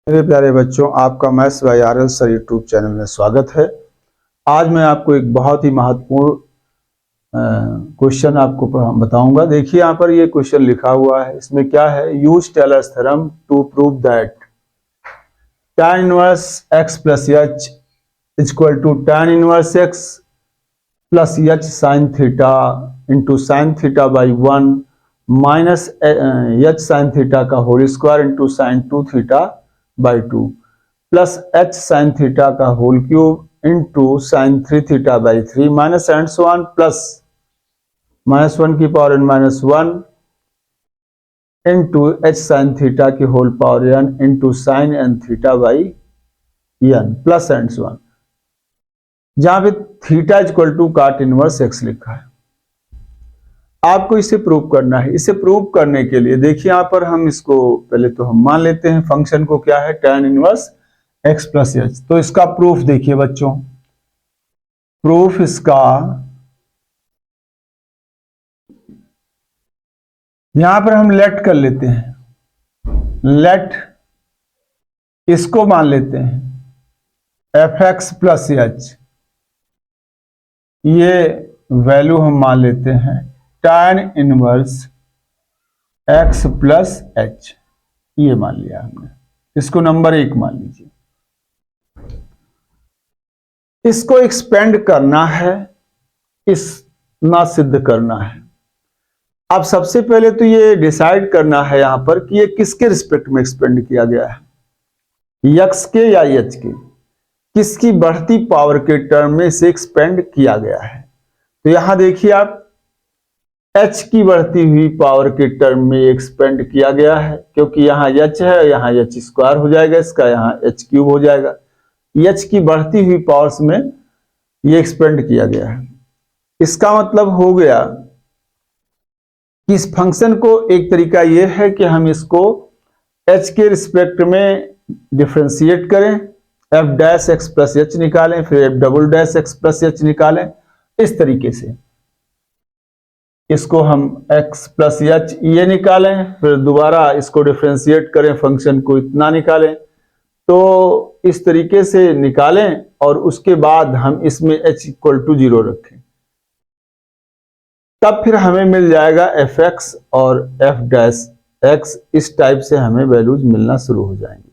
मेरे प्यारे बच्चों, आपका maths by RL. Sir YouTube channel में स्वागत है। आज मैं आपको एक बहुत ही महत्वपूर्ण क्वेश्चन आपको बताऊंगा। देखिए यहाँ पर ये क्वेश्चन लिखा हुआ है। इसमें क्या है? Use Taylor's theorem to prove that tan inverse x plus H equal to tan inverse x plus H sine theta into sine theta by 1 minus H sine theta का whole square into sine 2 theta by 2 plus H sine theta का whole cube into sine 3 theta by 3 minus and so on plus minus 1 की power n minus 1 into H sine theta की whole power n into sine n theta by n plus and so on, जहां पे theta equal to cot inverse x लिखा है। आपको इसे prove करना है। इसे प्रूव करने के लिए देखिए यहां पर हम इसको पहले तो हम मान लेते हैं फंक्शन को क्या है, tan inverse x plus H. तो इसका प्रूफ देखिए बच्चों, प्रूफ इसका यहां पर हम लेट कर लेते हैं। लेट इसको मान लेते हैं एफ एक्स प्लस एच, ये वैल्यू हम मान लेते हैं tan inverse x plus H, ये मान लिया हमने। इसको नंबर 1 मान लीजिए। इसको एक्सपेंड करना है, इस ना सिद्ध करना है। अब सबसे पहले तो ये डिसाइड करना है यहां पर कि ये किसके रिस्पेक्ट में एक्सपेंड किया गया है, यक्स के या एच के, किसकी बढ़ती पावर के टर्म में इसे एक्सपेंड किया गया है। तो यहां देखिए आप, एच की बढ़ती हुई पावर के टर्म में एक्सपेंड किया गया है, क्योंकि यहां एच है, यहां एच स्क्वायर हो जाएगा इसका, यहां एच क्यूब हो जाएगा। एच की बढ़ती हुई पावर्स में ये एक्सपेंड किया गया है। इसका मतलब हो गया कि इस फंक्शन को एक तरीका ये है कि हम इसको h के रिस्पेक्ट में डिफरेंशिएट करें, f dash x plus H निकालें, फिर f double dash x plus H निकालें। इस तरीके से इसको हम x प्लस एच ये निकालें, फिर दोबारा इसको डिफरेंशिएट करें, फंक्शन को इतना निकालें। तो इस तरीके से निकालें और उसके बाद हम इसमें h इक्वल टू 0 रखें, तब फिर हमें मिल जाएगा एफ एक्स और एफ डैश एक्स। इस टाइप से हमें वैल्यूज मिलना शुरू हो जाएंगी।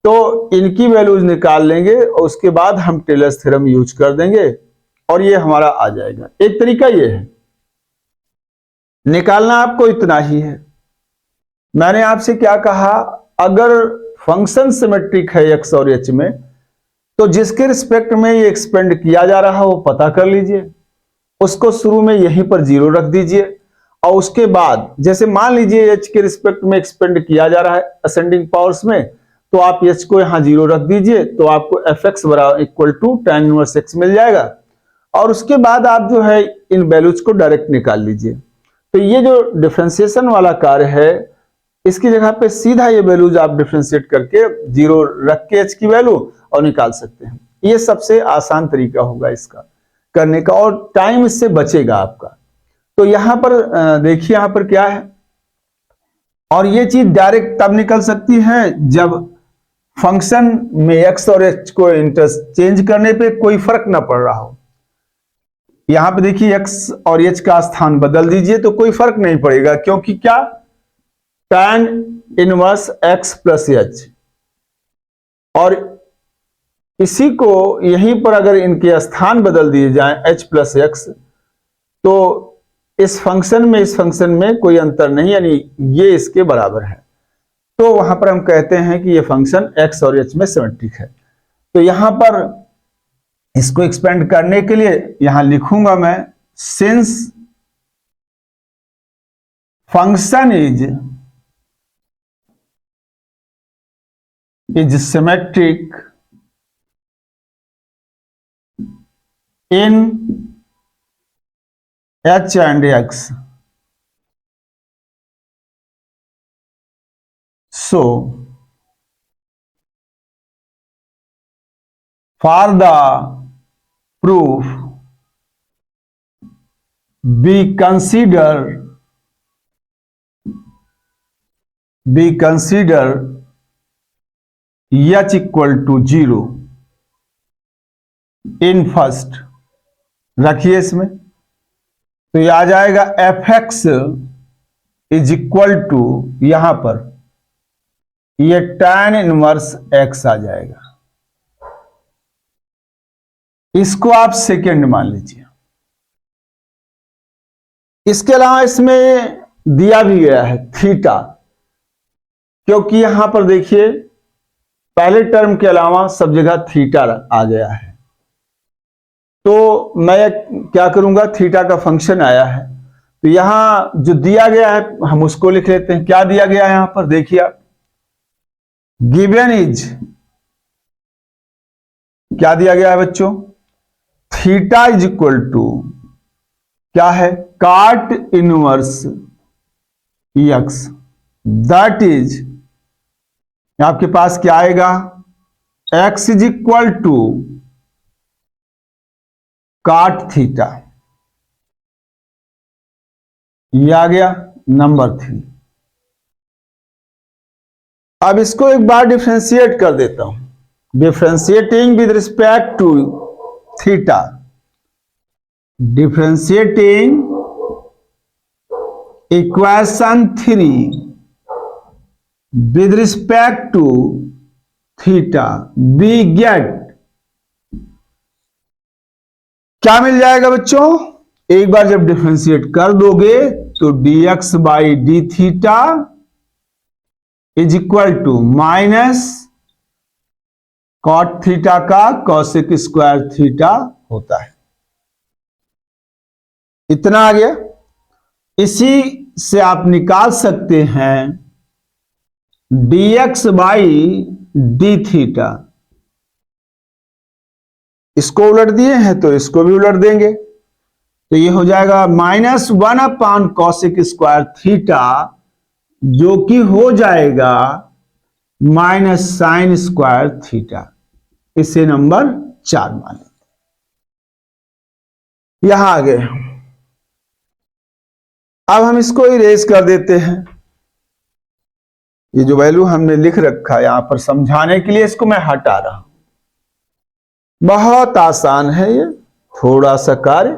तो इनकी वैल्यूज निकाल लेंगे और उसके बाद हम टेलर्स थ्योरम यूज कर देंगे और ये हमारा आ जाएगा। एक तरीका ये है, निकालना आपको इतना ही है। मैंने आपसे क्या कहा, अगर फंक्शन सिमेट्रिक है एक्स और एच में, तो जिसके रिस्पेक्ट में ये एक्सपेंड किया जा रहा है वो पता कर लीजिए, उसको शुरू में यहीं पर 0 रख दीजिए और उसके बाद जैसे मान लीजिए h के रिस्पेक्ट में एक्सपेंड किया जा रहा है असेंडिंग पावर्स में, तो आप h को यहां 0 रख दीजिए, तो आपको एफ एक्स बराबर equal to tan inverse x मिल जाएगा। और उसके बाद आप जो है इन वैल्यूज को डायरेक्ट निकाल लीजिए। तो ये जो डिफरेंशिएशन वाला कार्य है, इसकी जगह पे सीधा ये वैल्यूज आप डिफरेंशिएट करके 0 रख के h की वैल्यू और निकाल सकते हैं। ये सबसे आसान तरीका होगा इसका करने का और टाइम इससे बचेगा आपका। तो यहां पर देखिए यहां पर क्या है, और ये चीज डायरेक्ट तब निकल सकती है जब फंक्शन में x और h को इंटरचेंज करने पे कोई फर्क ना पड़ रहा हो। यहां पे देखिए x और h का स्थान बदल दीजिए तो कोई फर्क नहीं पड़ेगा, क्योंकि क्या, tan inverse x plus H, और इसी को यहीं पर अगर इनके स्थान बदल दिए जाएं h प्लस एक्स, तो इस फंक्शन में कोई अंतर नहीं, यानी ये इसके बराबर है। तो वहां पर हम कहते हैं कि ये फंक्शन x और h में सिमेट्रिक है। तो यहां पर इसको एक्सपेंड करने के लिए यहां लिखूंगा मैं, since function is symmetric in h and x, so for the proof be consider H equal to 0 in first रखिए इसमें, तो ये आ जाएगा F X is equal to, यहां पर ये tan इनवर्स एक्स आ जाएगा। इसको आप सेकेंड मान लीजिए। इसके अलावा इसमें दिया भी गया है थीटा, क्योंकि यहां पर देखिए पहले टर्म के अलावा सब जगह थीटा आ गया है, तो मैं क्या करूंगा, थीटा का फंक्शन आया है, तो यहां जो दिया गया है हम उसको लिख लेते हैं। क्या दिया गया है यहां पर देखिए आप, गिवन इज, क्या दिया गया है बच्चों, थीटा इज इक्वल टू क्या है, काट इनवर्स एक्स, दैट इज आपके पास क्या आएगा, एक्स इज इक्वल टू काट थीटा, ये आ गया नंबर 3। अब इसको एक बार डिफरेंशिएट कर देता हूं, differentiating with respect to theta, differentiating equation 3 with respect to theta, we get, क्या मिल जाएगा बच्चों, एक बार जब डिफरेंशिएट कर दोगे तो dx by D theta is equal to minus cot theta का कॉसेक स्क्वायर थीटा होता है। इतना आ गया। इसी से आप निकाल सकते हैं dx बाई डी थीटा, इसको उलट दिए हैं तो इसको भी उलट देंगे, तो ये हो जाएगा -1 अपान कॉसेक स्क्वायर थीटा, जो कि हो जाएगा माइनस साइन स्क्वायर थीटा। इसे नंबर 4 मान लेते, यहां आ गए। अब हम इसको इरेज कर देते हैं, ये जो वैल्यू हमने लिख रखा है यहां पर समझाने के लिए इसको मैं हटा रहा हूं। बहुत आसान है ये, थोड़ा सा कार्य,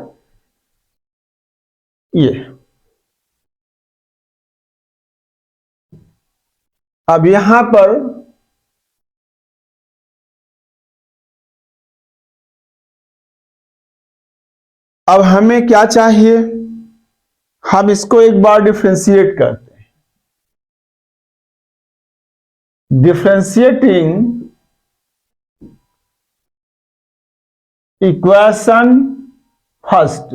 ये अब यहां पर अब हमें क्या चाहिए, हम इसको एक बार डिफरेंशिएट करते हैं, differentiating equation first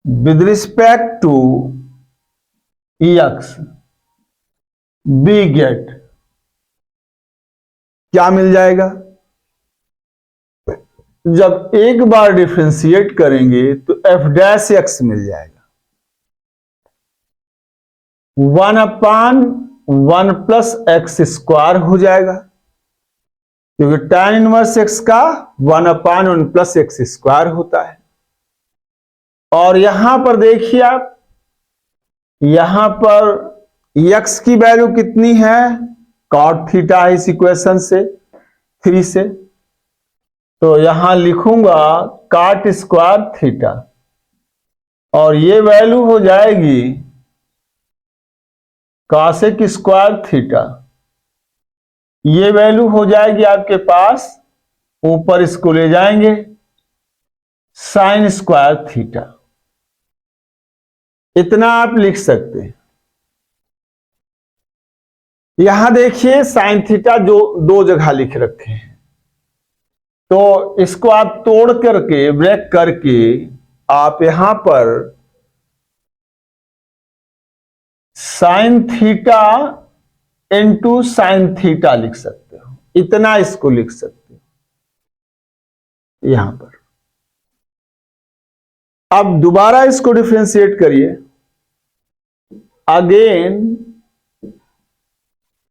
with respect to X, we get, क्या मिल जाएगा, जब एक बार डिफरेंशिएट करेंगे तो एफ डैश एक्स मिल जाएगा, 1/1 प्लस एक्स स्क्वायर हो जाएगा, क्योंकि tan इनवर्स एक्स का 1/1 प्लस एक्स स्क्वायर होता है। और यहां पर देखिए आप, यहां पर x की वैल्यू कितनी है, cot थीटा है इस इक्वेशन से 3 से, तो यहां लिखूंगा काट स्क्वायर थीटा, और ये वैल्यू हो जाएगी कॉसेक स्क्वायर थीटा, ये वैल्यू हो जाएगी आपके पास, ऊपर इसको ले जाएंगे साइन स्क्वायर थीटा। इतना आप लिख सकते हैं। यहां देखिए साइन थीटा जो 2 जगह लिख रखे हैं, तो इसको आप तोड़ करके ब्रेक करके आप यहां पर sine theta into sine theta लिख सकते हो, इतना इसको लिख सकते हो यहां पर। अब दोबारा इसको डिफरेंशिएट करिए, again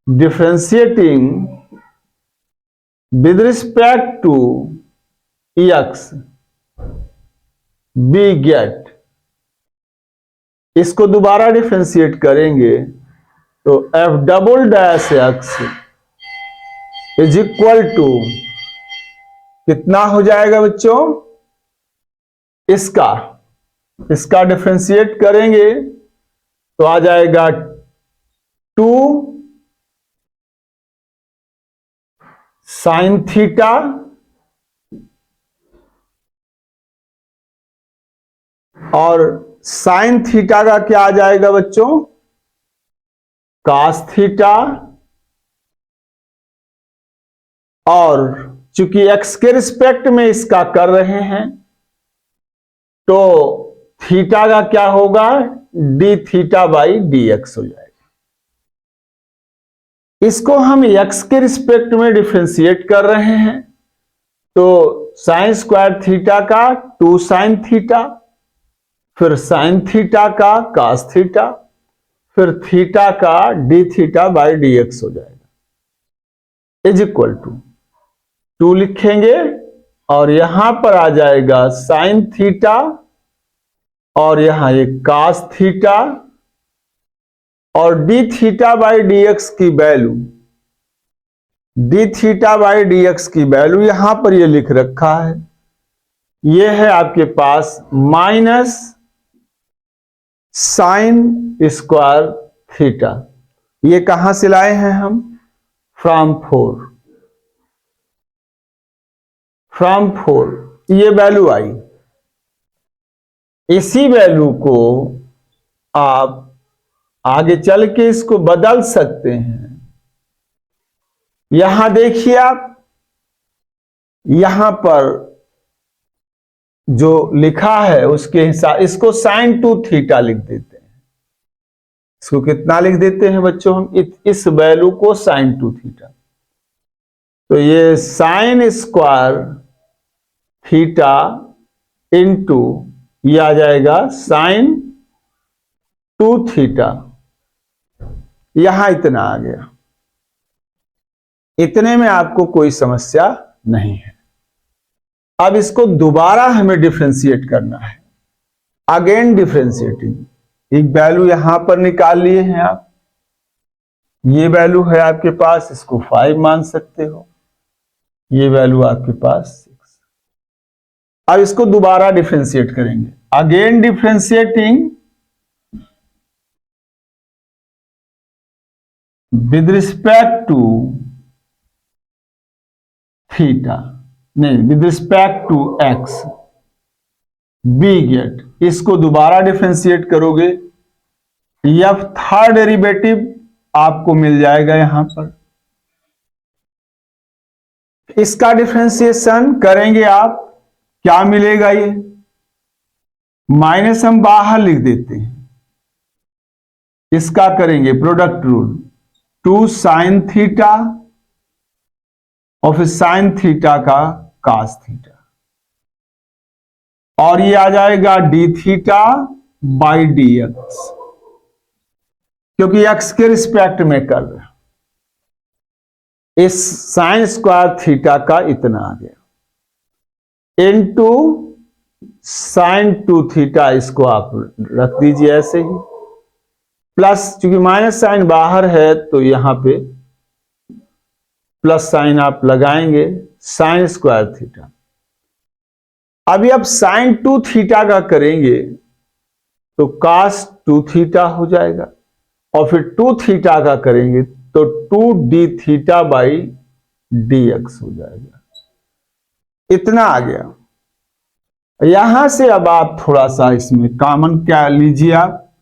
differentiating with respect to X, we get, इसको दोबारा डिफरेंशिएट करेंगे तो F double dash X is equal to कितना हो जाएगा बच्चों, इसका डिफरेंशिएट करेंगे तो आ जाएगा 2 साइन थीटा और साइन थीटा का क्या आ जाएगा बच्चों, कास थीटा, और चूंकि एक्स के रिस्पेक्ट में इसका कर रहे हैं तो थीटा का क्या होगा, D theta by D x हो जाएगा। इसको हम एक्स के रिस्पेक्ट में डिफरेंशिएट कर रहे हैं तो साइन स्क्वायर थीटा का 2 साइन थीटा, फिर साइन थीटा का कास थीटा, फिर थीटा का D theta by D x हो जाएगा इज इक्वल टू 2 लिखेंगे और यहां पर आ जाएगा साइन थीटा और यहां एक कास थीटा और D theta by D X की value, D theta by D X की वैल्यू यहां पर ये लिख रखा है, ये है आपके पास माइनस साइन स्क्वायर थीटा। ये कहां से लाए हैं हम, फ्रॉम 4 ये वैल्यू आई। इसी वैल्यू को आप आगे चल के इसको बदल सकते हैं। यहां देखिए आप, यहां पर जो लिखा है उसके हिसाब इसको साइन 2 थीटा लिख देते हैं। इसको कितना लिख देते हैं बच्चों हम, इस वैल्यू को साइन 2 थीटा, तो ये साइन स्क्वायर थीटा इंटू ये आ जाएगा साइन 2 थीटा, यहां इतना आ गया। इतने में आपको कोई समस्या नहीं है। अब इसको दोबारा हमें डिफरेंशिएट करना है, अगेन डिफरेंशिएटिंग। एक वैल्यू यहां पर निकाल लिए हैं आप, ये वैल्यू है आपके पास, इसको 5 मान सकते हो, ये वैल्यू आपके पास 6। अब इसको दोबारा डिफरेंशिएट करेंगे, again differentiating with respect to theta, नहीं with respect to X, we get, इसको दोबारा डिफरेंशिएट करोगे, एफ थर्ड डेरिवेटिव आपको मिल जाएगा यहां पर। इसका डिफरेंशिएशन करेंगे आप, क्या मिलेगा, ये माइनस हम बाहर लिख देते हैं, इसका करेंगे प्रोडक्ट रूल, 2 साइन थीटा और फिर साइन थीटा का कास थीटा, और ये आ जाएगा D theta by D x, क्योंकि एक्स के रिस्पेक्ट में कर रहे हैं। इस साइन स्क्वायर थीटा का इतना आ गया इनटू साइन 2 थीटा, इसको आप रख दीजिए ऐसे ही, प्लस चूंकि माइनस साइन बाहर है तो यहां पे प्लस साइन आप लगाएंगे, साइन स्क्वायर थीटा। अभी आप साइन 2 थीटा का करेंगे तो कास 2 थीटा हो जाएगा, और फिर 2 थीटा का करेंगे तो 2 D theta by D x हो जाएगा, इतना आ गया। यहां से अब आप थोड़ा सा इसमें कॉमन क्या लीजिए, आप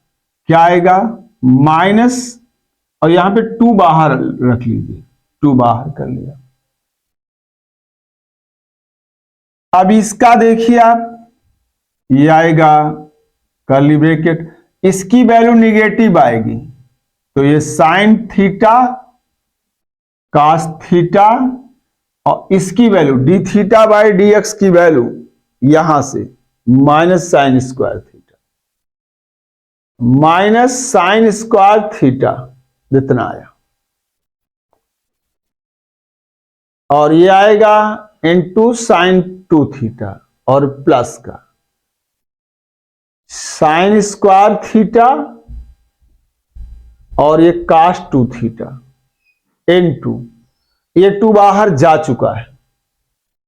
क्या आएगा, माइनस, और यहां पे 2 बाहर रख लीजिए, 2 बाहर कर लिया। अब इसका देखिए आप, ये आएगा कर्ली ब्रैकेट, इसकी वैल्यू निगेटिव आएगी तो ये साइन थीटा कास थीटा, और इसकी value D theta by D X की वैल्यू यहां से minus sine square theta, minus sine square theta जितना आया, और ये आएगा इनटू साइन 2 थीटा और प्लस का साइन स्क्वायर थीटा और ये कास 2 थीटा इनटू ये 2 बाहर जा चुका है,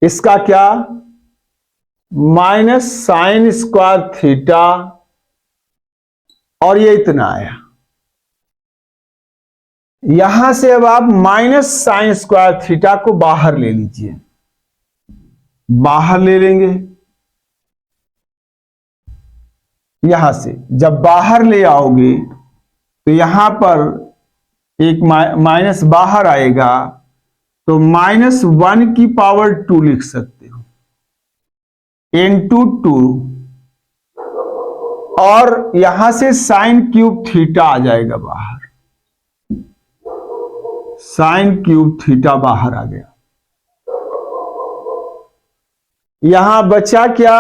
इसका क्या माइनस साइन स्क्वायर थीटा, और ये इतना आया। यहां से अब आप माइनस साइन स्क्वायर थीटा को बाहर ले लीजिए, बाहर ले लेंगे। यहां से जब बाहर ले आओगे तो यहां पर एक माइनस बाहर आएगा, तो -1 की पावर 2 लिख सकते हो, × 2, और यहां से साइन क्यूब थीटा आ जाएगा बाहर, साइन क्यूब थीटा बाहर आ गया। यहां बचा क्या,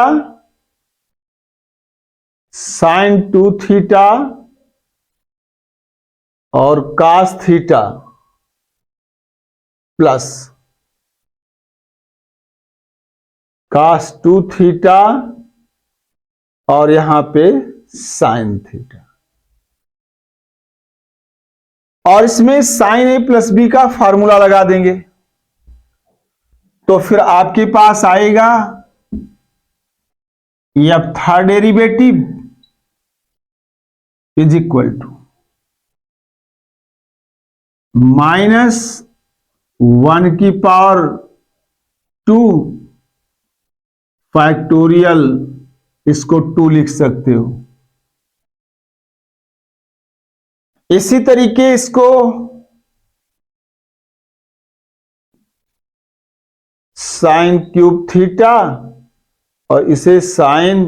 साइन 2 थीटा और cos theta plus cos 2 theta और यहां पे साइन थीटा, और इसमें साइन ए प्लस बी का फॉर्मूला लगा देंगे, तो फिर आपके पास आएगा F third derivative is equal to -1 की पावर 2 फैक्टोरियल, इसको 2 लिख सकते हो। इसी तरीके इसको साइन क्यूब थीटा और इसे साइन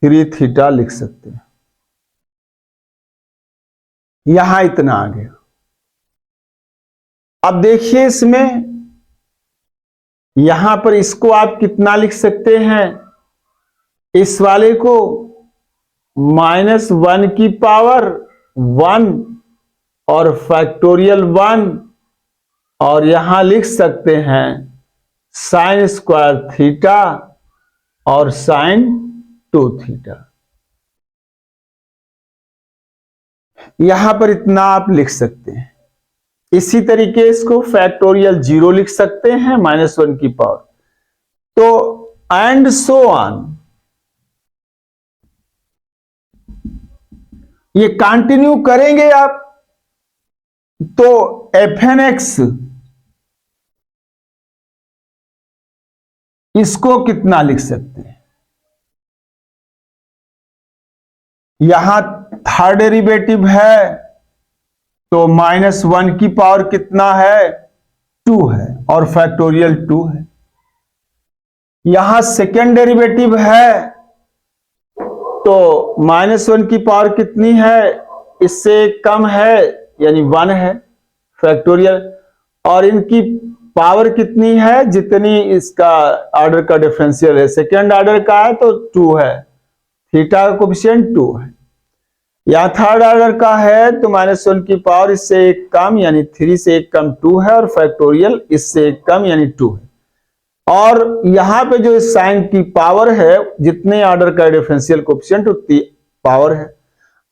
3 थीटा लिख सकते हैं। यहां इतना आ गया। अब देखिए इसमें, यहां पर इसको आप कितना लिख सकते हैं, इस वाले को -1 की पावर 1 और फैक्टोरियल 1, और यहां लिख सकते हैं साइन स्क्वायर थीटा और साइन 2 थीटा। यहां पर इतना आप लिख सकते हैं। इसी तरीके इसको फैक्टोरियल 0 लिख सकते हैं, -1 की पावर, तो एंड सो ऑन। ये कंटिन्यू करेंगे आप, तो fnx इसको कितना लिख सकते हैं, यहां थर्ड डेरिवेटिव है तो -1 की पावर कितना है, 2 है, और फैक्टोरियल 2 है। यहां सेकेंड डेरिवेटिव है तो -1 की पावर कितनी है, इससे कम है यानी 1 है फैक्टोरियल, और इनकी पावर कितनी है, जितनी इसका ऑर्डर का डिफरेंशियल है, सेकेंड ऑर्डर का है तो 2 है, थीटा का कोफिशिएंट 2 है। या थर्ड ऑर्डर का है तो -1 की पावर इससे एक कम यानी 3 से एक कम 2 है, और फैक्टोरियल इससे एक कम यानी 2 है। और यहां पे जो साइन की पावर है, जितने ऑर्डर का डिफरेंशियल कोफिशिएंट उतनी पावर है,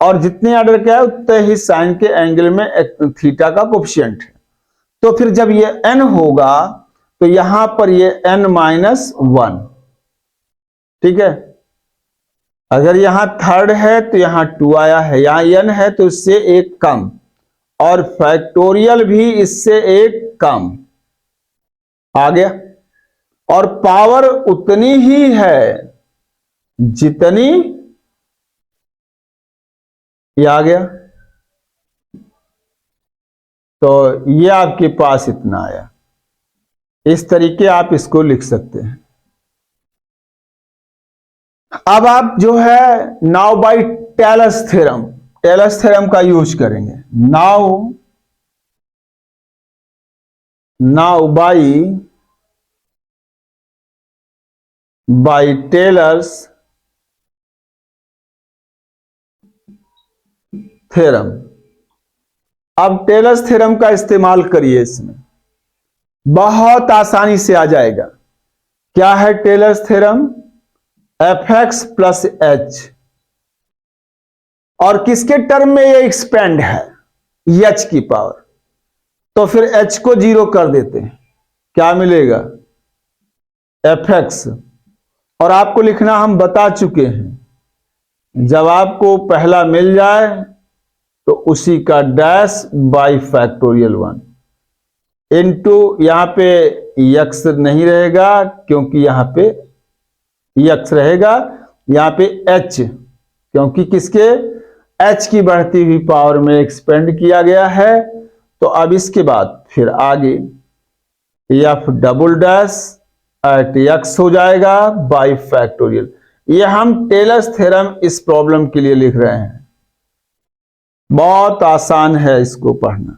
और जितने ऑर्डर का है उतने ही साइन के एंगल में थीटा का कोफिशिएंट है। तो फिर जब ये n होगा तो यहां पर ये n-1, ठीक है। अगर यहां थर्ड है तो यहां 2 आया है, यहां n है तो इससे एक कम, और फैक्टोरियल भी इससे एक कम आ गया, और पावर उतनी ही है जितनी ये आ गया, तो ये आपके पास इतना आया। इस तरीके आप इसको लिख सकते हैं। अब आप जो है नाउ बाय टेलर्स थ्योरम का यूज करेंगे। Now by Taylor's theorem. अब टेलर्स थ्योरम का इस्तेमाल करिए, इसमें बहुत आसानी से आ जाएगा। क्या है Taylor's theorem, fx plus h, और किसके टर्म में ये एक्सपेंड है, h की पावर, तो फिर h को 0 कर देते हैं, क्या मिलेगा? fx। और आपको लिखना हम बता चुके हैं, जब आपको पहला मिल जाए तो उसी का डैश बाई फैक्टोरियल 1 इनटू, यहां पे x नहीं रहेगा क्योंकि यहां पे x रहेगा, यहां पे h, क्योंकि किसके h की बढ़ती हुई पावर में एक्सपेंड किया गया है। तो अब इसके बाद फिर आगे f double dash at x हो जाएगा बाई फैक्टोरियल। ये हम टेलर्स थ्योरम इस प्रॉब्लम के लिए लिख रहे हैं, बहुत आसान है इसको पढ़ना।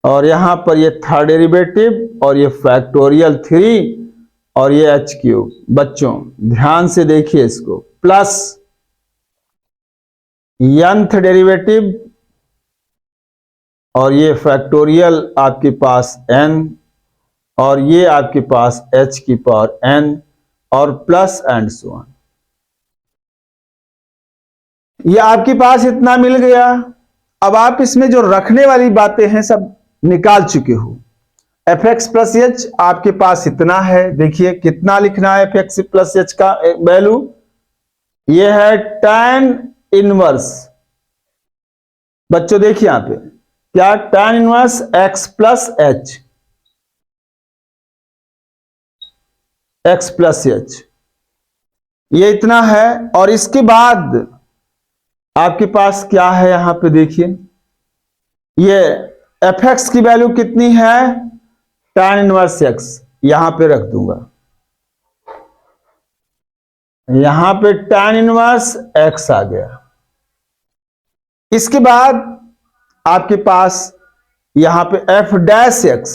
और यहां पर ये थर्ड डेरिवेटिव और ये फैक्टोरियल 3 और ये h क्यूब। बच्चों ध्यान से देखिए इसको, प्लस nth डेरिवेटिव और ये फैक्टोरियल आपके पास n और ये आपके पास h की पावर n और प्लस एंड सो ऑन। ये आपके पास इतना मिल गया। अब आप इसमें जो रखने वाली बातें हैं सब निकाल चुके हो। एफ एक्स प्लस एच आपके पास इतना है, देखिए कितना लिखना है एफ एक्स प्लस एच का वैल्यू, ये है tan इनवर्स। बच्चों देखिए यहां पे क्या, tan inverse x plus H, x plus H, ये इतना है। और इसके बाद आपके पास क्या है, यहां पे देखिए ये एफ एक्स की वैल्यू कितनी है, tan इनवर्स x, यहां पे रख दूंगा, यहां पे tan इनवर्स x आ गया। इसके बाद आपके पास यहां पे f dash x,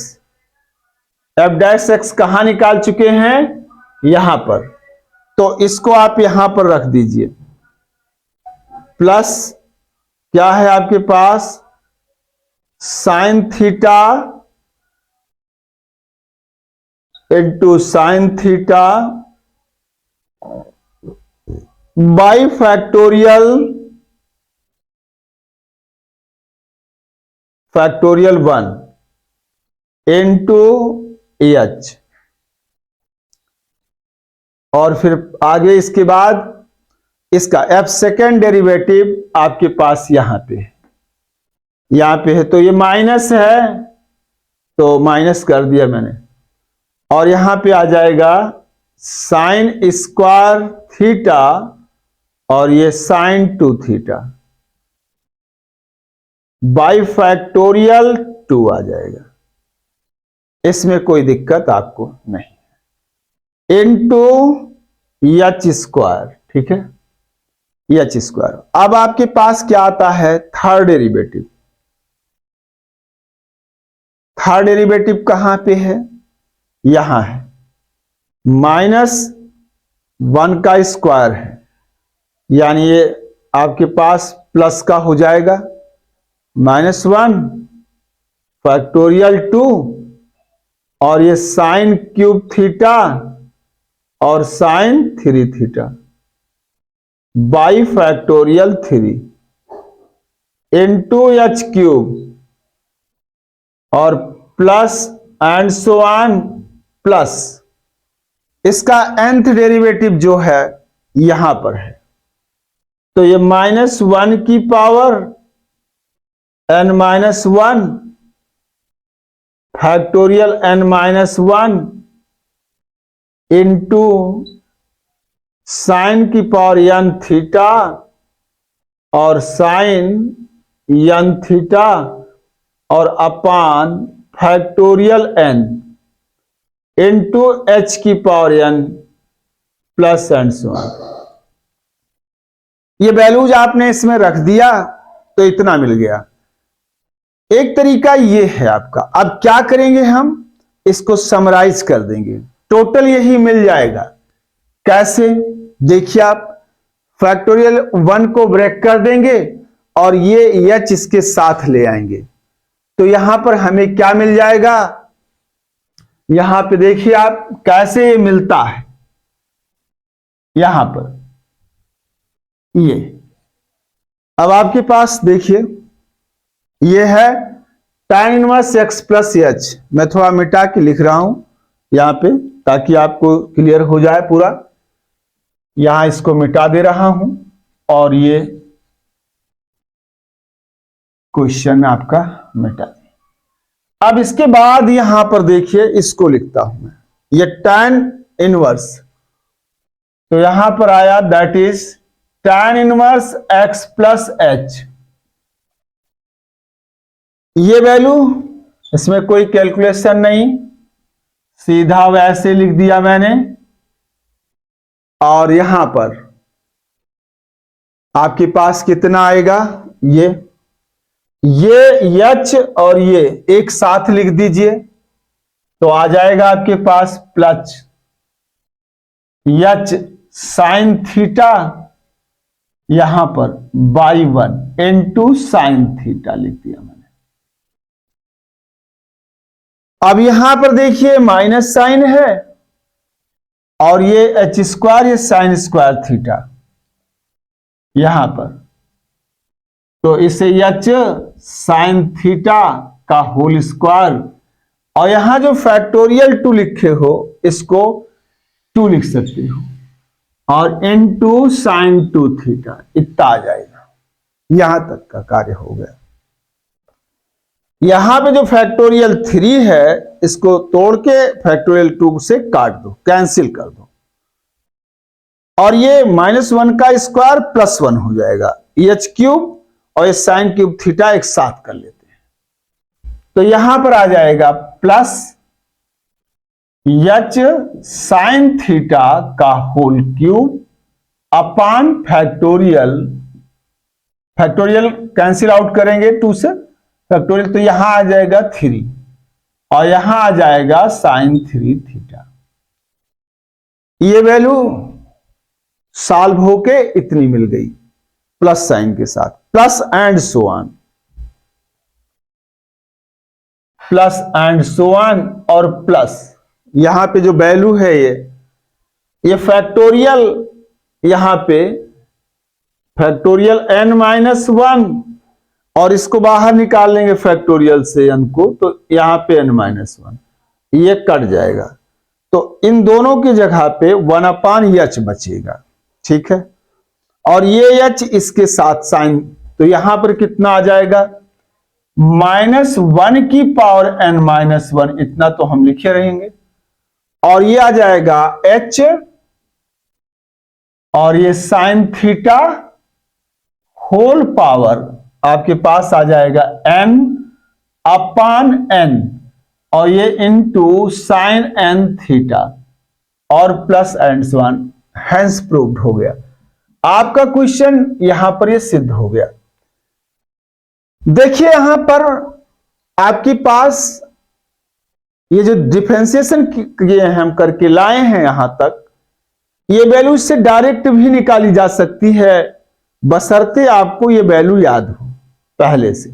f dash x कहां निकाल चुके हैं, यहां पर, तो इसको आप यहां पर रख दीजिए। प्लस क्या है आपके पास, sine theta into sine theta by factorial 1 into H. और फिर आगे इसके बाद इसका एफ सेकेंड डेरिवेटिव आपके पास यहां पे है, यहां पे है, तो ये माइनस है तो माइनस कर दिया मैंने। और यहां पे आ जाएगा साइन स्क्वायर थीटा और ये साइन 2 थीटा बाई फैक्टोरियल 2 आ जाएगा, इसमें कोई दिक्कत आपको नहीं। इनटू एच स्क्वायर, ठीक है, एच स्क्वायर। अब आपके पास क्या आता है, थर्ड डेरिवेटिव। थर्ड डेरिवेटिव कहां पे है, यहां है, -1 का स्क्वायर है, यानी ये आपके पास प्लस का हो जाएगा, -1 फैक्टोरियल 2 और ये साइन क्यूब थीटा और sine 3 theta by factorial 3 into H cube और plus and so on plus इसका nth डेरिवेटिव जो है यहां पर है, तो ये -1 की power n-1 factorial n-1 into sine की पावर n थीटा और साइन n थीटा और upon factorial n into H की power n plus and so on. ये वैल्यूज आपने इसमें रख दिया तो इतना मिल गया। एक तरीका ये है आपका, अब क्या करेंगे, हम इसको समराइज कर देंगे, टोटल यही मिल जाएगा। कैसे, देखिए आप फैक्टोरियल 1 को ब्रेक कर देंगे और ये एच इसके साथ ले आएंगे, तो यहां पर हमें क्या मिल जाएगा, यहां पे देखिए आप कैसे ये मिलता है, यहां पर ये, अब आपके पास देखिए ये है tan inverse x plus H, मैं थोड़ा मिटा के लिख रहा हूं यहां पे ताकि आपको क्लियर हो जाए पूरा। यहां इसको मिटा दे रहा हूं और ये क्वेश्चन आपका मिटा दिया। अब इसके बाद यहां पर देखिए इसको लिखता हूं मैं, ये tan इनवर्स, तो यहां पर आया that is tan inverse x plus H. ये वैल्यू, इसमें कोई कैलकुलेशन नहीं, सीधा वैसे लिख दिया मैंने। और यहां पर आपके पास कितना आएगा, ये h और ये एक साथ लिख दीजिए तो आ जाएगा आपके पास प्लस h साइन थीटा, यहां पर बाई 1 इनटू साइन थीटा लिख दिया मैंने। अब यहां पर देखिए माइनस साइन है और ये h स्क्वायर, ये साइन स्क्वायर थीटा यहां पर, तो इसे h साइन थीटा का होल स्क्वायर, और यहां जो फैक्टोरियल 2 लिखे हो इसको 2 लिख सकते हो, और इनटू साइन 2 थीटा इतना आ जाएगा। यहां तक का कार्य हो गया। यहां पे जो फैक्टोरियल 3 है इसको तोड़ के फैक्टोरियल 2 से काट दो, कैंसिल कर दो, और ये -1 का स्क्वायर प्लस 1 हो जाएगा। एच क्यूब और ये साइन क्यूब थीटा एक साथ कर लेते हैं, तो यहां पर आ जाएगा प्लस एच साइन थीटा का whole cube upon factorial, factorial cancel out करेंगे 2 से फैक्टोरियल, तो यहां आ जाएगा 3 और यहां आ जाएगा साइन 3 थीटा। ये वैल्यू सॉल्व होके इतनी मिल गई प्लस साइन के साथ, plus and so on, plus and so on, और प्लस यहां पे जो वैल्यू है ये फैक्टोरियल, यहां पे फैक्टोरियल n-1, और इसको बाहर निकाल लेंगे फैक्टोरियल से n को, तो यहां पे n-1 ये कट जाएगा, तो इन दोनों की जगह पे 1/h बचेगा, ठीक है। और ये h इसके साथ साइन, तो यहां पर कितना आ जाएगा -1 की पावर n-1, इतना तो हम लिखे रहेंगे, और ये आ जाएगा h, और ये साइन थीटा होल पावर आपके पास आ जाएगा n/n, और ये इनटू साइन n थीटा और plus and so on, hence proved हो गया। आपका क्वेश्चन यहां पर ये सिद्ध हो गया। देखिए यहां पर आपके पास ये जो डिफरेंशिएशन किए हैं हम, करके लाए हैं यहां तक, ये वैल्यू से डायरेक्ट भी निकाली जा सकती है, बशर्ते आपको ये वैल्यू याद हो पहले से,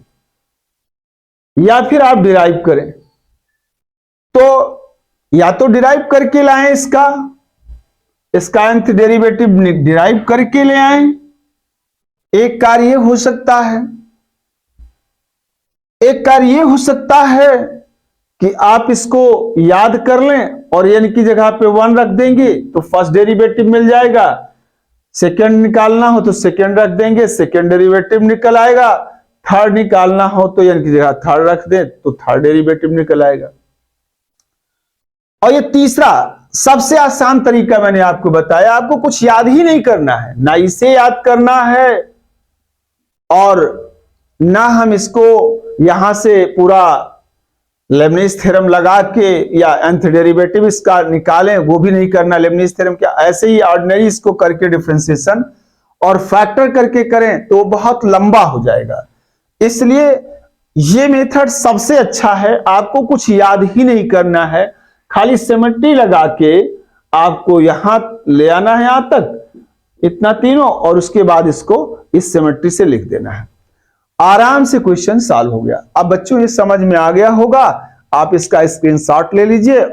या फिर आप डिराइव करें, तो या तो डिराइव करके लाएं इसका nth डेरिवेटिव डिराइव करके ले आए, एक कार्य हो सकता है, एक कार्य यह हो सकता है कि आप इसको याद कर लें और n की जगह पे 1 रख देंगे तो फर्स्ट डेरिवेटिव मिल जाएगा, सेकंड निकालना हो तो सेकंड रख देंगे, सेकंड डेरिवेटिव निकल आएगा, थर्ड निकालना हो तो n की जगह थर्ड रख दें तो थर्ड डेरिवेटिव निकल आएगा। और ये तीसरा सबसे आसान तरीका मैंने आपको बताया, आपको कुछ याद ही नहीं करना है, ना इसे याद करना है और ना हम इसको यहां से पूरा लेबनिज थ्योरम लगा के या nth डेरिवेटिव इसका निकालें, वो भी नहीं करना लेबनिज थ्योरम क्या, ऐसे ही ऑर्डिनरी इसको करके डिफरेंशिएशन और फैक्टर करके करें तो बहुत लंबा हो जाएगा। इसलिए ये मेथड सबसे अच्छा है, आपको कुछ याद ही नहीं करना है, खाली सिमेट्री लगा के आपको यहां ले आना है यहां तक, इतना तीनों, और उसके बाद इसको इस सिमेट्री से लिख देना है, आराम से क्वेश्चन सॉल्व हो गया। अब बच्चों ये समझ में आ गया होगा, आप इसका स्क्रीनशॉट ले लीजिए।